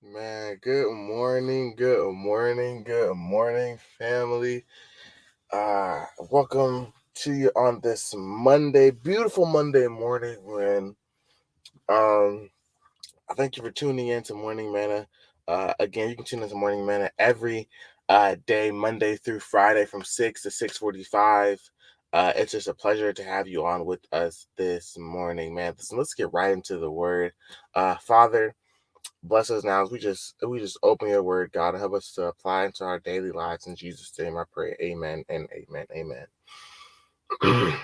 Man, good morning, family. Welcome to you on this Monday, beautiful Monday morning. Um, I thank you for tuning in to Morning Manna. Again, you can tune in to Morning Manna every day, Monday through Friday, from 6 to 6:45. It's just a pleasure to have you on with us this morning, man. So let's get right into the word. Father, bless us now as we just open your word, God, and help us to apply into our daily lives. In Jesus' name I pray. Amen and amen. Amen.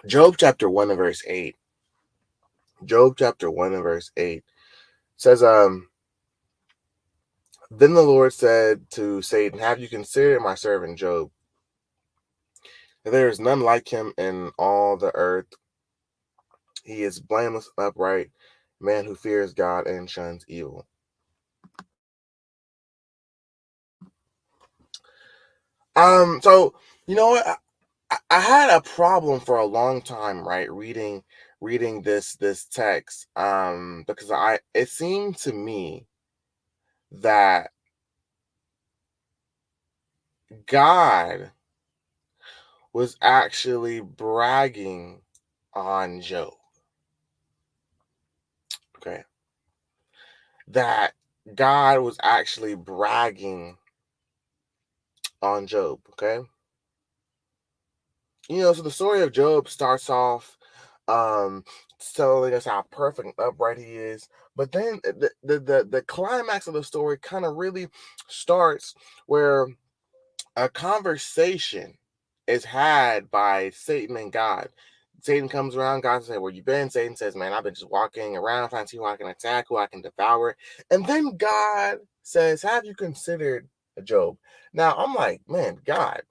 Job chapter 1 and verse 8. Job chapter 1 and verse 8 says, Then the Lord said to Satan, Have you considered my servant Job? There is none like him in all the earth. He is blameless, upright, man who fears God and shuns evil. So you know what? I had a problem for a long time, right? Reading this text, because it seemed to me that God was actually bragging on Job. Okay, that God was actually bragging on Job. Okay, so the story of Job starts off um telling us how perfect and upright he is, but then the climax of the story kind of really starts where a conversation is had by Satan and God. Satan comes around, God says, Where you been? Satan says, Man, I've been just walking around trying to see who I can attack, who I can devour. And then God says, Have you considered Job? Now I'm like, man, God,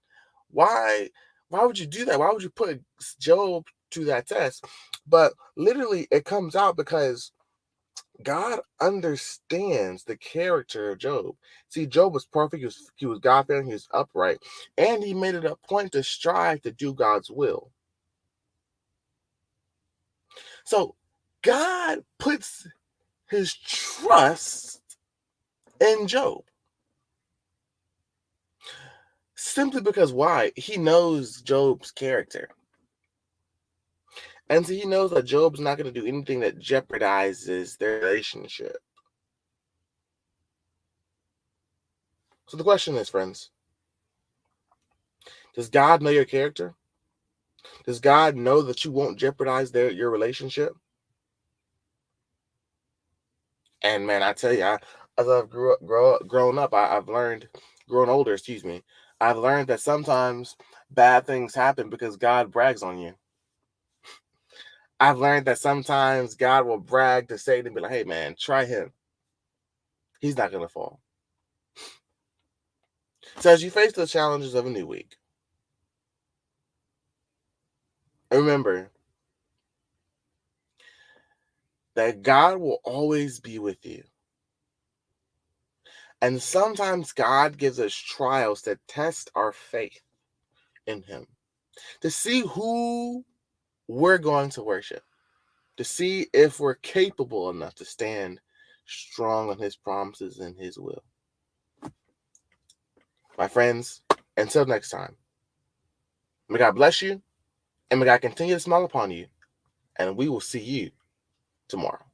why why would you do that? Why would you put Job to that test? But literally it comes out because God understands the character of Job. See, Job was perfect, he was God-fearing, he was upright, and he made it a point to strive to do God's will. So God puts his trust in Job. Simply because why? He knows Job's character. And so he knows that Job's not going to do anything that jeopardizes their relationship. So the question is, friends, does God know your character? Does God know that you won't jeopardize your relationship? And man, I tell you, as I've grown up, I've learned, grown older, excuse me, I've learned that sometimes bad things happen because God brags on you. I've learned that sometimes God will brag to Satan and be like, hey man, try him. He's not going to fall. So as you face the challenges of a new week, remember that God will always be with you. And sometimes God gives us trials that test our faith in him, to see who we're going to worship, to see if we're capable enough to stand strong on his promises and his will. My friends, until next time, may God bless you and may God continue to smile upon you, and we will see you tomorrow.